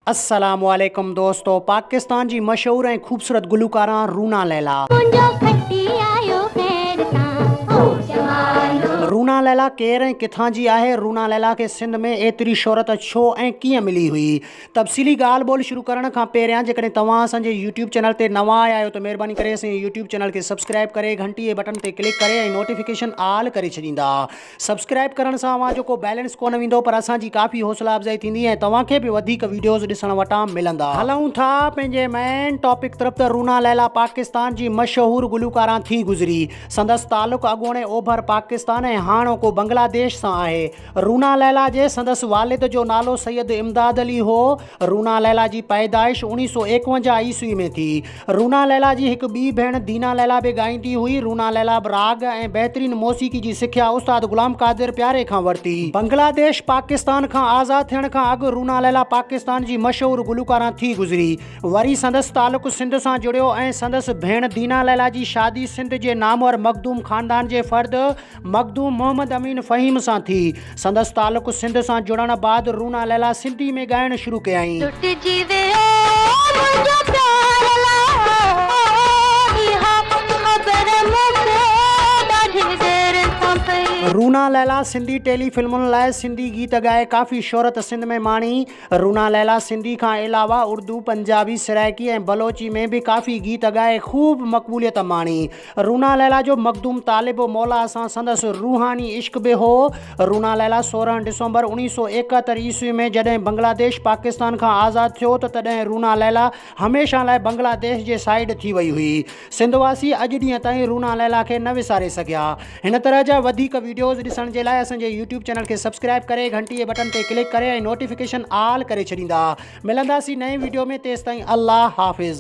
अस्सलामुअलैकुम दोस्तों। पाकिस्तान जी मशहूर ऐं खूबसूरत गुलकारा रूना लैला। रूना लैला केर ऐं किथां जी आहे? रूना लैला खे सिंध में एतिरी शोहरत छो ऐं कीअं मिली हुई? तफ़सीली ॻाल्हि ॿोल शुरू करण खां पहिरियां जेकॾहिं तव्हां असांजे यूट्यूब चैनल ते नवां आया आहियो त महिरबानी करे असांजे यूट्यूब चैनल खे सब्सक्राइब करे घंटी जे बटन ते क्लिक करे ऐं नोटिफिकेशन ऑल करे छॾींदा। सब्सक्राइब करण सां अव्हां जो को बैलेंस कोन वेंदो, पर असांजी काफ़ी हौसला अफ़ज़ाई थींदी ऐं तव्हांखे बि वधीक वीडियोज़ ॾिसण वटां मिलंदा। हलूं था पंहिंजे मेन टॉपिक तरफ़। त रूना लैला पाकिस्तान जी मशहूर गुलकारा थी गुज़री। संदसि तालुक़ अॻोणे ओभर पाकिस्तान ऐं हाणोको बांग्लादेश सां आहे। रूना लैला जे संदसि वालिद जो नालो सैयद इमदाद अली हो। रूना लैला जी पैदाइश 1951 ईस्वी में थी। रूना लैला जी हिकु ॿी भेण दीना लैला बि ॻाईंदी हुई। रूना लैला राग ऐं बहितरीन मौसीक़ी जी सिख्या उस्ताद गुलाम कादिर प्यारे खां वरिती। बांग्लादेश पाकिस्तान खां आज़ाद थियण खां अॻु रूना लैला पाकिस्तान जी मशहूर गुलकारा थी गुज़री। वरी संदसि तालुक़ सिंध सां जुड़ियो ऐं संदसि भेण दीना लैला जी शादी सिंध जे नामवर मखदूम ख़ानदान जे फ़र्द मखदूम मोहम्मद अमीन फ़हीम सां थी। संदसि तालुक़ सिंध सां जुड़ण बाद रूना लैला सिंधी में ॻाइण शुरू कयईं। रूना लैला सिंधी टेली फिल्मुनि लाइ सिंधी गीत ॻाए काफ़ी शोहरत सिंध में माणी। रूना लैला सिंधी खां अलावा उर्दू, पंजाबी, सराइकी ऐं बलोची में भी काफ़ी गीत ॻाए ख़ूब मक़बूलियत माणी। रूना लैला जो मखदूम तालिब मौला सां संदसि रूहानी इश्क बि हो। रूना लैला 16 दिसंबर 1971 ईस्वी में जॾहिं बांग्लादेश पाकिस्तान खां आज़ाद थियो त तॾहिं रूना लैला हमेशह लाइ बांग्लादेश जे साइड थी वई हुई। सिंधवासी अॼु ॾींहं ताईं रूना लैला खे न विसारे सघिया। हिन तरह जा वधीक वीडियोज़ ॾिसण जे लाइ असांजे यूट्यूब चैनल खे सब्सक्राइब करे घंटी जे बटन ते क्लिक करे ऐं नोटिफिकेशन ऑल करे छॾींदा। मिलंदासीं नए वीडियो में। तेसिताईं अल्लाह हाफ़िज़।